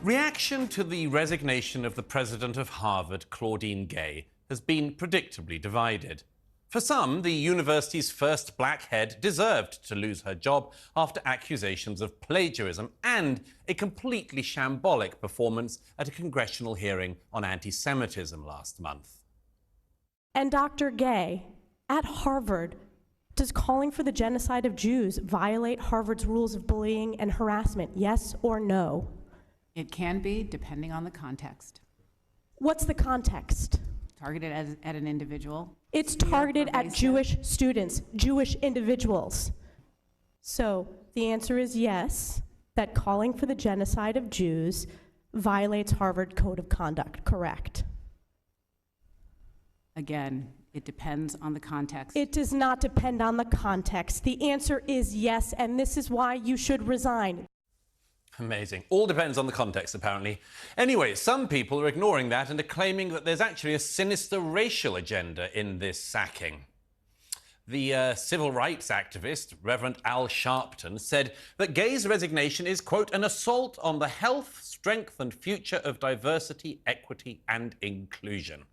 Reaction to the resignation of the president of Harvard, Claudine Gay, has been predictably divided. For some, the university's first black head deserved to lose her job after accusations of plagiarism and a completely shambolic performance at a congressional hearing on anti-Semitism last month. And Dr. Gay, at Harvard, does calling for the genocide of Jews violate Harvard's rules of bullying and harassment, yes or no? It can be, depending on the context. What's the context? Targeted at an individual. It's targeted at Jewish students, Jewish individuals. So the answer is yes, that calling for the genocide of Jews violates Harvard Code of Conduct, correct? Again, it depends on the context. It does not depend on the context. The answer is yes, and this is why you should resign. Amazing. All depends on the context, apparently. Anyway, some people are ignoring that and are claiming that there's actually a sinister racial agenda in this sacking. The civil rights activist, Reverend Al Sharpton, said that Gay's resignation is, quote, an assault on the health, strength and future of diversity, equity and inclusion.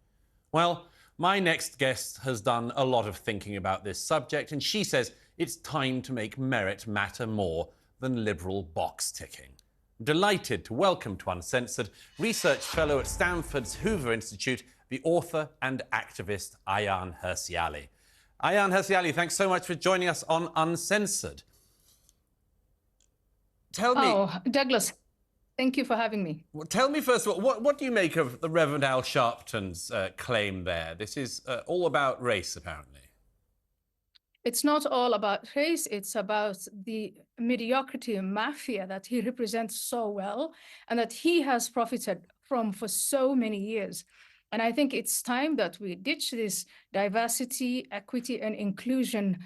Well, my next guest has done a lot of thinking about this subject, and she says it's time to make merit matter more than liberal box ticking. I'm delighted to welcome to Uncensored research fellow at Stanford's Hoover Institute, the author and activist Ayaan Hirsi Ali. Ayaan Hirsi Ali, thanks so much for joining us on Uncensored. Tell me... Oh, Douglas, thank you for having me. Well, tell me first of all, what do you make of the Reverend Al Sharpton's claim there? This is all about race, apparently. It's not all about race, it's about the mediocrity mafia that he represents so well and that he has profited from for so many years. And I think it's time that we ditch this diversity, equity, and inclusion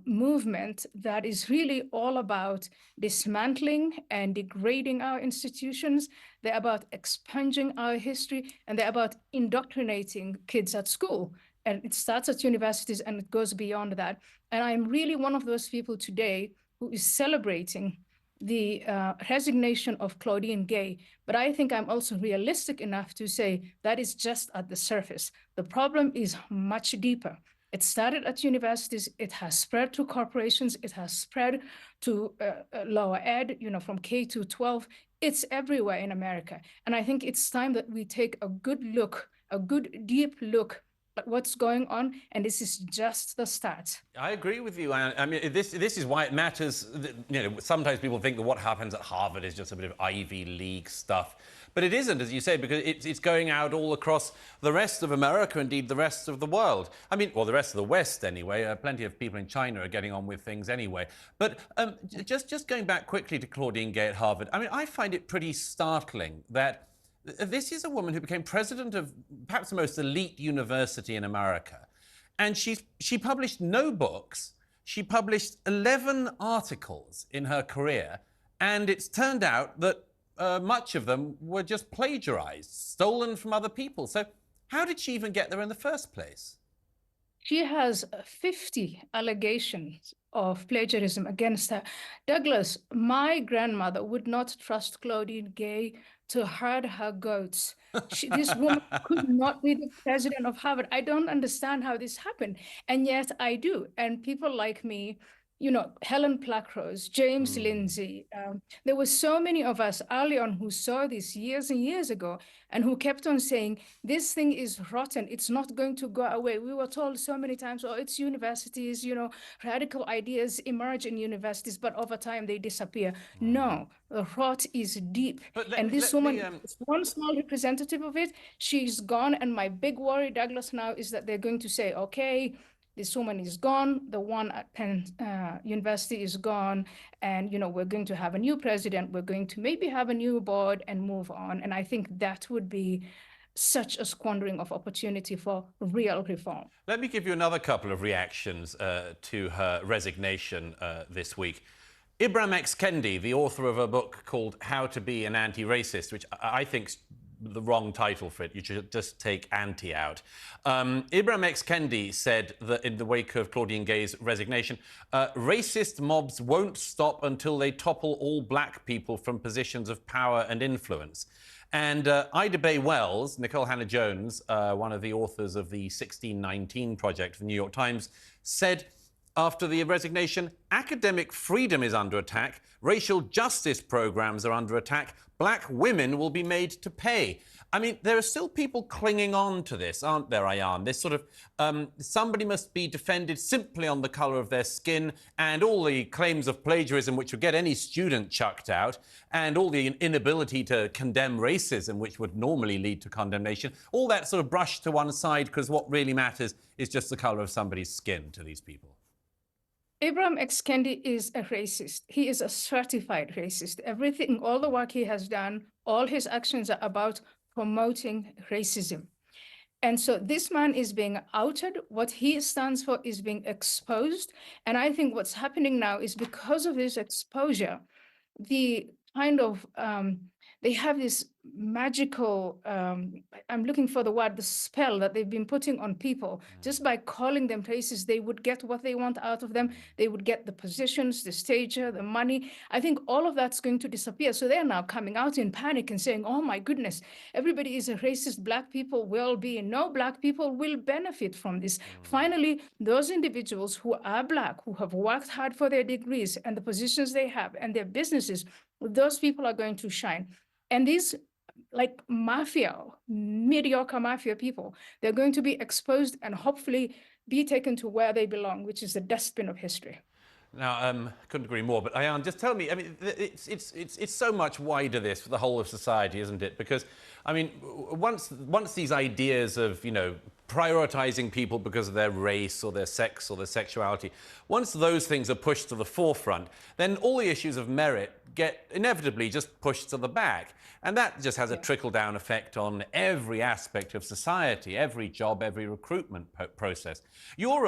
movement that is really all about dismantling and degrading our institutions. They're about expunging our history, and they're about indoctrinating kids at school. And it starts at universities and it goes beyond that. And I'm really one of those people today who is celebrating the resignation of Claudine Gay. But I think I'm also realistic enough to say that is just at the surface. The problem is much deeper. It started at universities, it has spread to corporations, it has spread to lower ed, from K to 12. It's everywhere in America. And I think it's time that we take a good look, a good deep look at what's going on, and this is just the start. I agree with you, Anne. I mean, this is why it matters. Sometimes people think that what happens at Harvard is just a bit of Ivy League stuff. But it isn't, as you say, because it's going out all across the rest of America, indeed the rest of the world. I mean, well, the rest of the West, anyway. Plenty of people in China are getting on with things anyway. But just going back quickly to Claudine Gay at Harvard, I mean, I find it pretty startling that this is a woman who became president of perhaps the most elite university in America. And she published no books. She published 11 articles in her career. And it's turned out that much of them were just plagiarized, stolen from other people. So how did she even get there in the first place? She has 50 allegations of plagiarism against her. Douglas, my grandmother would not trust Claudine Gay to herd her goats. This woman could not be the president of Harvard. I don't understand how this happened, and yet I do. And people like me, Helen Placrose, James Lindsay, there were so many of us early on who saw this years and years ago and who kept on saying, this thing is rotten, it's not going to go away. We were told so many times, oh, it's universities, radical ideas emerge in universities, but over time they disappear. No, the rot is deep. And this woman is one small representative of it. She's gone, and my big worry, Douglas, now is that they're going to say, okay, this woman is gone, the one at Penn University is gone, and we're going to have a new president, we're going to maybe have a new board and move on. And I think that would be such a squandering of opportunity for real reform. Let me give you another couple of reactions to her resignation this week. Ibram X. Kendi, the author of a book called How to Be an Anti-Racist, which I think's the wrong title for it. You should just take anti out. Ibram X. Kendi said that in the wake of Claudine Gay's resignation, racist mobs won't stop until they topple all black people from positions of power and influence. And Ida Bay Wells, Nicole Hannah-Jones, one of the authors of the 1619 Project for the New York Times, said after the resignation, academic freedom is under attack, racial justice programs are under attack, black women will be made to pay. I mean, there are still people clinging on to this, aren't there, Ian? This sort of, somebody must be defended simply on the colour of their skin, and all the claims of plagiarism which would get any student chucked out, and all the inability to condemn racism, which would normally lead to condemnation, all that sort of brushed to one side, because what really matters is just the colour of somebody's skin to these people. Ibram X. Kendi is a racist. He is a certified racist. Everything, all the work he has done, all his actions are about promoting racism. And so this man is being outed. What he stands for is being exposed. And I think what's happening now is because of his exposure, the kind of, they have this magical, I'm looking for the word, the spell that they've been putting on people. Just by calling them racist, they would get what they want out of them. They would get the positions, the stature, the money. I think all of that's going to disappear. So they're now coming out in panic and saying, oh my goodness, everybody is a racist, black people will be. No, black people will benefit from this. Finally, those individuals who are black, who have worked hard for their degrees and the positions they have and their businesses, those people are going to shine. And these like mafia, mediocre mafia people, they're going to be exposed and hopefully be taken to where they belong, which is the dustbin of history. Now, couldn't agree more, but Ian, just tell me, I mean, it's so much wider this for the whole of society, isn't it? Because, I mean, once these ideas of, you know, prioritizing people because of their race or their sex or their sexuality, once those things are pushed to the forefront, then all the issues of merit get inevitably just pushed to the back. And that just has a trickle-down effect on every aspect of society, every job, every recruitment process. You're,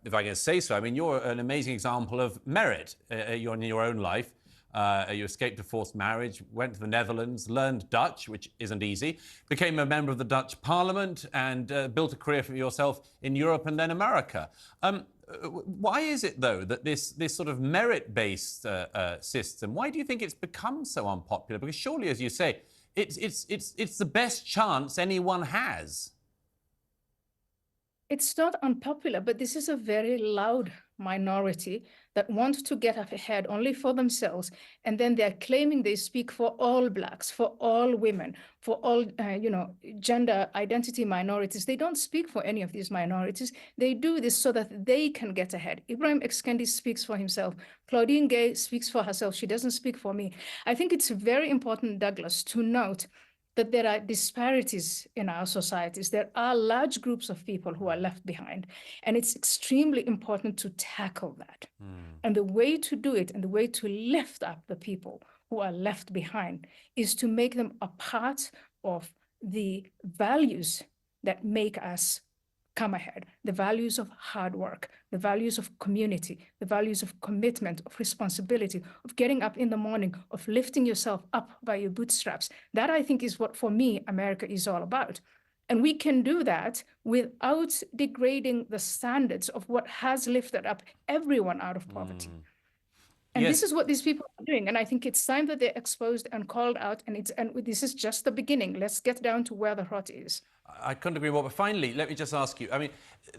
if I can say so, I mean, you're an amazing example of merit you're in your own life. You escaped a forced marriage, went to the Netherlands, learned Dutch, which isn't easy, became a member of the Dutch Parliament, and built a career for yourself in Europe and then America. Why is it, though, that this sort of merit-based system, why do you think it's become so unpopular? Because surely, as you say, it's the best chance anyone has. It's not unpopular, but this is a very loud minority that want to get up ahead only for themselves. And then they're claiming they speak for all blacks, for all women, for all, gender identity minorities. They don't speak for any of these minorities. They do this so that they can get ahead. Ibram X. Kendi speaks for himself. Claudine Gay speaks for herself. She doesn't speak for me. I think it's very important, Douglas, to note that there are disparities in our societies. There are large groups of people who are left behind. And it's extremely important to tackle that. And the way to do it and the way to lift up the people who are left behind is to make them a part of the values that make us come ahead, the values of hard work, the values of community, the values of commitment, of responsibility, of getting up in the morning, of lifting yourself up by your bootstraps. That, I think, is what, for me, America is all about. And we can do that without degrading the standards of what has lifted up everyone out of poverty. And this is what these people are doing. And I think it's time that they're exposed and called out. And this is just the beginning. Let's get down to where the rot is. I couldn't agree more. But finally, let me just ask you, I mean,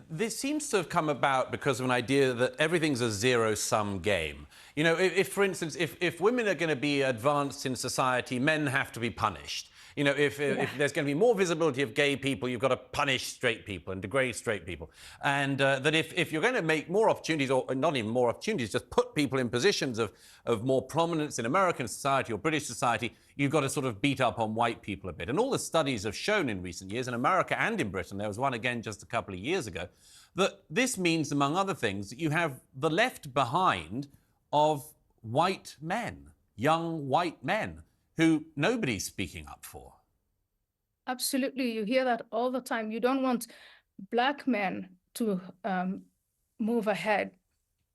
this seems to have come about because of an idea that everything's a zero-sum game. You know, if for instance, if women are going to be advanced in society, men have to be punished. You know, if there's going to be more visibility of gay people, you've got to punish straight people and degrade straight people. And that if you're going to make more opportunities, or not even more opportunities, just put people in positions of more prominence in American society or British society, you've got to sort of beat up on white people a bit. And all the studies have shown in recent years, in America and in Britain, there was one again just a couple of years ago, that this means, among other things, that you have the left behind of white men, young white men, who nobody's speaking up for. Absolutely. You hear that all the time. You don't want black men to move ahead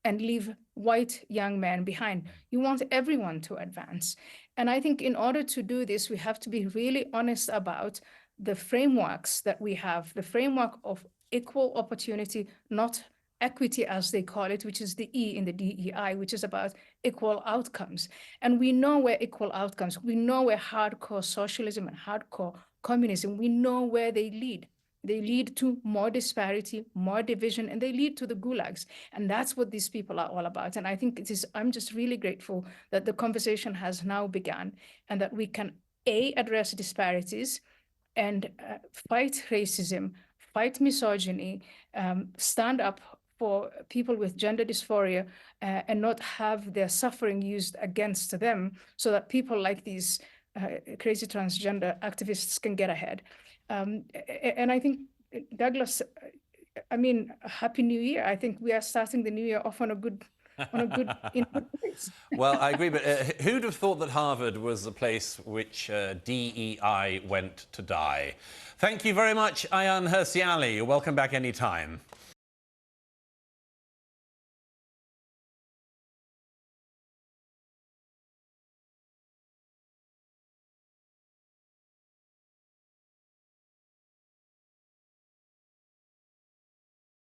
and leave white young men behind. You want everyone to advance. And I think in order to do this, we have to be really honest about the frameworks that we have, the framework of equal opportunity, not equity as they call it, which is the E in the DEI, which is about equal outcomes. And we know where equal outcomes, we know where hardcore socialism and hardcore communism, we know where they lead. They lead to more disparity, more division, and they lead to the gulags. And that's what these people are all about. And I think I'm just really grateful that the conversation has now begun and that we can, A, address disparities and fight racism, fight misogyny, stand up for people with gender dysphoria and not have their suffering used against them so that people like these crazy transgender activists can get ahead. And I think, Douglas, I mean, Happy New Year. I think we are starting the new year off on a good place. Well, I agree, but who'd have thought that Harvard was the place which DEI went to die? Thank you very much, Eyan Hursiali. You're welcome back anytime.